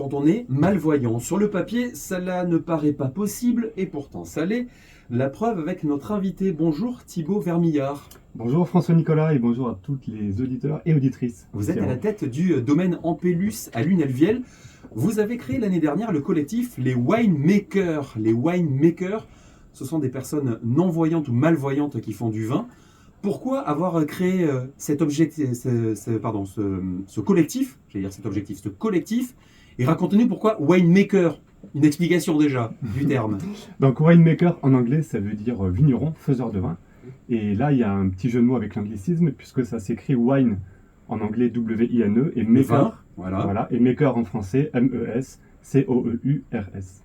quand on est malvoyant. Sur le papier, cela ne paraît pas possible et pourtant ça l'est. La preuve avec notre invité. Bonjour Thibaut Vermillard. Bonjour François-Nicolas et bonjour à toutes les auditeurs et auditrices. Vous êtes à la tête du domaine Ampélus à Lunelvielle. Vous avez créé l'année dernière le collectif Les Winemakers. Les Winemakers, ce sont des personnes non-voyantes ou malvoyantes qui font du vin. Pourquoi avoir créé ce collectif et racontez-nous pourquoi winemaker, une explication déjà du terme. Donc winemaker en anglais ça veut dire vigneron, faiseur de vin. Et là il y a un petit jeu de mots avec l'anglicisme puisque ça s'écrit wine en anglais W-I-N-E et maker, voilà, et maker en français M-E-S-C-O-E-U-R-S.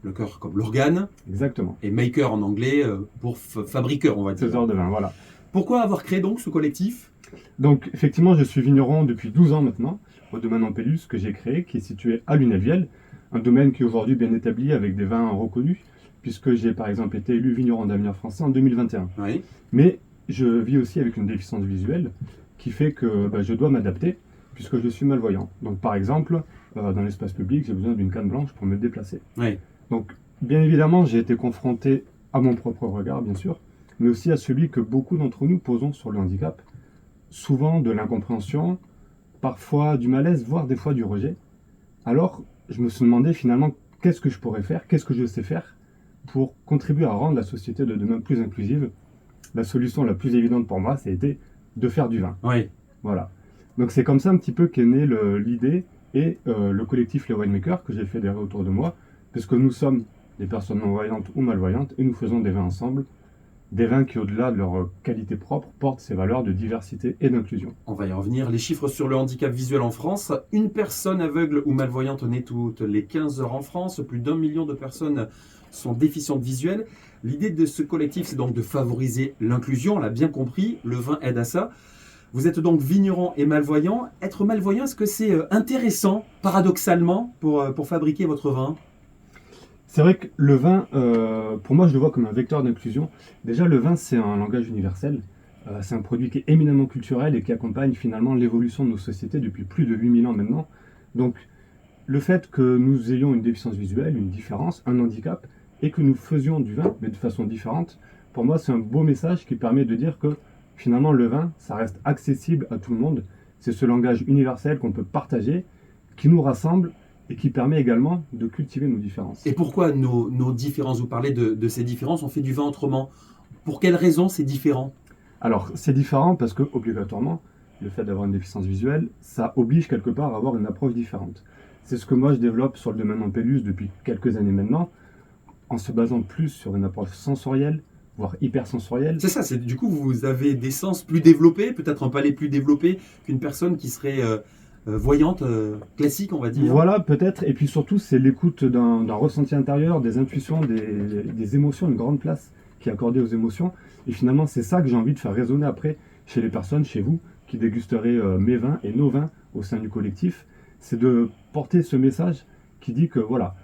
Le cœur comme l'organe. Exactement. Et maker en anglais pour fabriqueur on va dire. Faiseur de vin, voilà. Pourquoi avoir créé donc ce collectif ? Donc effectivement je suis vigneron depuis 12 ans maintenant au domaine Ampélus que j'ai créé qui est situé à Lunelvielle, un domaine qui est aujourd'hui bien établi avec des vins reconnus puisque j'ai par exemple été élu vigneron d'avenir français en 2021. Oui. Mais je vis aussi avec une déficience visuelle qui fait que je dois m'adapter puisque je suis malvoyant. Donc par exemple dans l'espace public j'ai besoin d'une canne blanche pour me déplacer. Oui. Donc bien évidemment j'ai été confronté à mon propre regard bien sûr, mais aussi à celui que beaucoup d'entre nous posons sur le handicap, souvent de l'incompréhension, parfois du malaise, voire des fois du rejet. Alors, je me suis demandé finalement qu'est-ce que je pourrais faire, qu'est-ce que je sais faire pour contribuer à rendre la société de demain plus inclusive. La solution la plus évidente pour moi, c'était de faire du vin. Oui. Voilà. Donc c'est comme ça un petit peu qu'est née l'idée et le collectif Les Winemakers que j'ai fédéré autour de moi, puisque nous sommes des personnes non-voyantes ou malvoyantes et nous faisons des vins ensemble. Des vins qui, au-delà de leur qualité propre, portent ces valeurs de diversité et d'inclusion. On va y revenir. Les chiffres sur le handicap visuel en France. Une personne aveugle ou malvoyante naît toutes les 15 heures en France. Plus d'1 million de personnes sont déficientes visuelles. L'idée de ce collectif, c'est donc de favoriser l'inclusion. On l'a bien compris, le vin aide à ça. Vous êtes donc vigneron et malvoyant. Être malvoyant, est-ce que c'est intéressant, paradoxalement, pour fabriquer votre vin ? C'est vrai que le vin, pour moi, je le vois comme un vecteur d'inclusion. Déjà, le vin, c'est un langage universel. C'est un produit qui est éminemment culturel et qui accompagne finalement l'évolution de nos sociétés depuis plus de 8000 ans maintenant. Donc, le fait que nous ayons une déficience visuelle, une différence, un handicap, et que nous faisions du vin, mais de façon différente, pour moi, c'est un beau message qui permet de dire que finalement, le vin, ça reste accessible à tout le monde. C'est ce langage universel qu'on peut partager, qui nous rassemble, et qui permet également de cultiver nos différences. Et pourquoi nos différences ? Vous parlez de ces différences, on fait du vin autrement. Pour quelles raisons c'est différent ? Alors, c'est différent parce que, obligatoirement, le fait d'avoir une déficience visuelle, ça oblige quelque part à avoir une approche différente. C'est ce que moi je développe sur le domaine Ampélus depuis quelques années maintenant, en se basant plus sur une approche sensorielle, voire hypersensorielle. C'est ça, du coup vous avez des sens plus développés, peut-être un palais plus développé qu'une personne qui serait... voyante, classique on va dire. Voilà, peut-être, et puis surtout c'est l'écoute d'un ressenti intérieur, des intuitions, des émotions, une grande place qui est accordée aux émotions, et finalement c'est ça que j'ai envie de faire résonner après chez les personnes, chez vous, qui dégusteraient mes vins et nos vins au sein du collectif, c'est de porter ce message qui dit que voilà,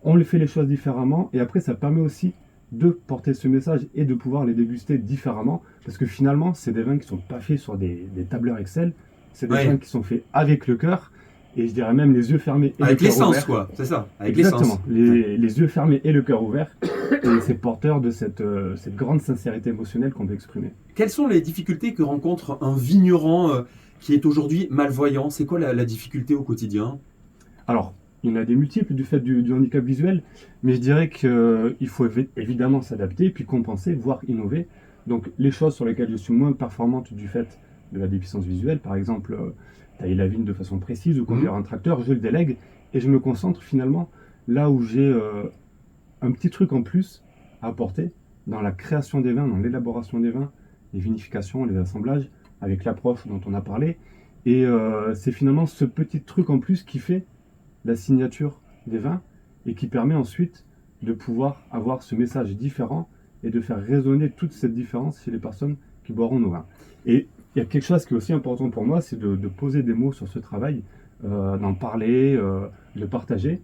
on fait les choses différemment, et après ça permet aussi de porter ce message et de pouvoir les déguster différemment, parce que finalement c'est des vins qui ne sont pas faits sur des tableurs Excel. C'est des vins qui sont faits avec le cœur, et je dirais même les yeux fermés et avec le cœur ouvert. Avec l'essence, quoi, c'est ça, avec Exactement, l'essence. les yeux fermés et le cœur ouvert, et c'est porteur de cette grande sincérité émotionnelle qu'on veut exprimer. Quelles sont les difficultés que rencontre un vigneron qui est aujourd'hui malvoyant ? C'est quoi la difficulté au quotidien ? Alors, il y en a des multiples du fait du handicap visuel, mais je dirais qu'il faut évidemment s'adapter, puis compenser, voire innover. Donc les choses sur lesquelles je suis moins performante du fait de la déficience visuelle, par exemple tailler la vigne de façon précise ou conduire un tracteur, je le délègue et je me concentre finalement là où j'ai un petit truc en plus à apporter dans la création des vins, dans l'élaboration des vins, les vinifications, les assemblages, avec l'approche dont on a parlé. Et c'est finalement ce petit truc en plus qui fait la signature des vins et qui permet ensuite de pouvoir avoir ce message différent et de faire résonner toute cette différence chez les personnes qui boiront nos vins. Et il y a quelque chose qui est aussi important pour moi, c'est de poser des mots sur ce travail, d'en parler, de le partager.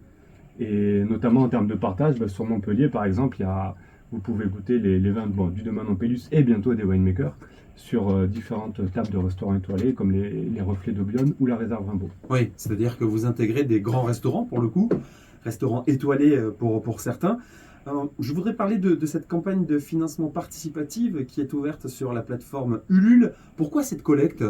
Et notamment en termes de partage, sur Montpellier par exemple, il y a vous pouvez goûter les vins du domaine Ampélus et bientôt des winemakers sur différentes tables de restaurants étoilés comme les Reflets d'Aubion ou la Réserve Rimbaud. Oui, c'est-à-dire que vous intégrez des grands restaurants pour le coup, restaurants étoilés pour certains. Alors, je voudrais parler de cette campagne de financement participative qui est ouverte sur la plateforme Ulule. Pourquoi cette collecte?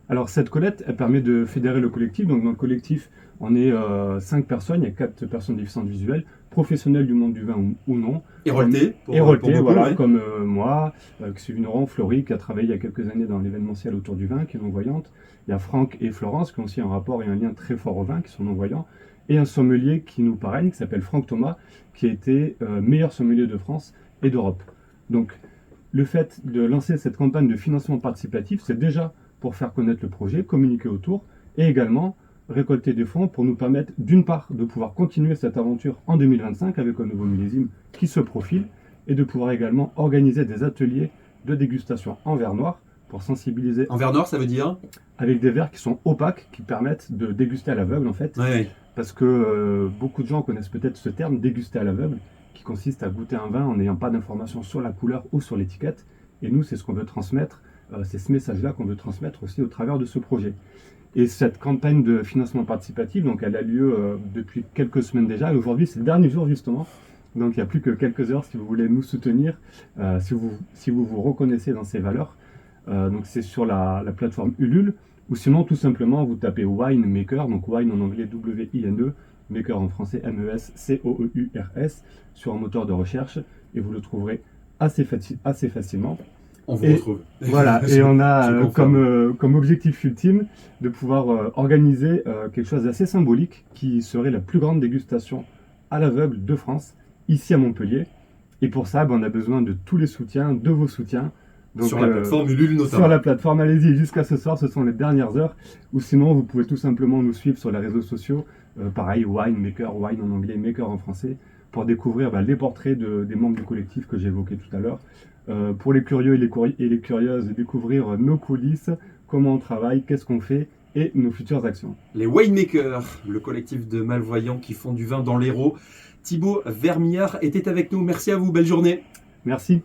Alors cette collecte, elle permet de fédérer le collectif. Donc dans le collectif, on est 5 personnes, il y a 4 personnes déficientes visuelles, professionnelles du monde du vin ou non. Hérolté, Voilà, ouais. comme moi, Xuvigneron, Florie, qui a travaillé il y a quelques années dans l'événementiel autour du vin, qui est non-voyante. Il y a Franck et Florence, qui ont aussi un rapport et un lien très fort au vin, qui sont non-voyants. Et un sommelier qui nous parraine, qui s'appelle Franck Thomas, qui a été meilleur sommelier de France et d'Europe. Donc le fait de lancer cette campagne de financement participatif, c'est déjà pour faire connaître le projet, communiquer autour, et également récolter des fonds pour nous permettre, d'une part, de pouvoir continuer cette aventure en 2025 avec un nouveau millésime qui se profile, et de pouvoir également organiser des ateliers de dégustation en verre noir pour sensibiliser. En verre noir, ça veut dire? Avec des verres qui sont opaques, qui permettent de déguster à l'aveugle en fait. Oui. Parce que beaucoup de gens connaissent peut-être ce terme, déguster à l'aveugle, qui consiste à goûter un vin en n'ayant pas d'informations sur la couleur ou sur l'étiquette. Et nous, c'est ce qu'on veut transmettre, c'est ce message-là qu'on veut transmettre aussi au travers de ce projet. Et cette campagne de financement participatif, donc elle a lieu depuis quelques semaines déjà, et aujourd'hui c'est le dernier jour justement. Donc il n'y a plus que quelques heures si vous voulez nous soutenir, si vous vous reconnaissez dans ces valeurs. Donc c'est sur la plateforme Ulule, ou sinon tout simplement vous tapez Winemaker, donc Wine en anglais W-I-N-E, Maker en français M-E-S-C-O-E-U-R-S, sur un moteur de recherche, et vous le trouverez assez facilement. On vous retrouve. Voilà, et on a comme objectif ultime de pouvoir organiser quelque chose d'assez symbolique qui serait la plus grande dégustation à l'aveugle de France, ici à Montpellier. Et pour ça, on a besoin de tous les soutiens, de vos soutiens. Donc, sur la plateforme Ulule notamment. Sur la plateforme, allez-y, jusqu'à ce soir, ce sont les dernières heures. Ou sinon, vous pouvez tout simplement nous suivre sur les réseaux sociaux. Pareil, Winemaker, Wine en anglais, Maker en français, pour découvrir les portraits des membres du collectif que j'ai évoqué tout à l'heure. Pour les curieux et les curieuses, découvrir nos coulisses, comment on travaille, qu'est-ce qu'on fait et nos futures actions. Les Winemakers, le collectif de malvoyants qui font du vin dans l'Hérault. Thibaut Vermillard était avec nous. Merci à vous, belle journée. Merci.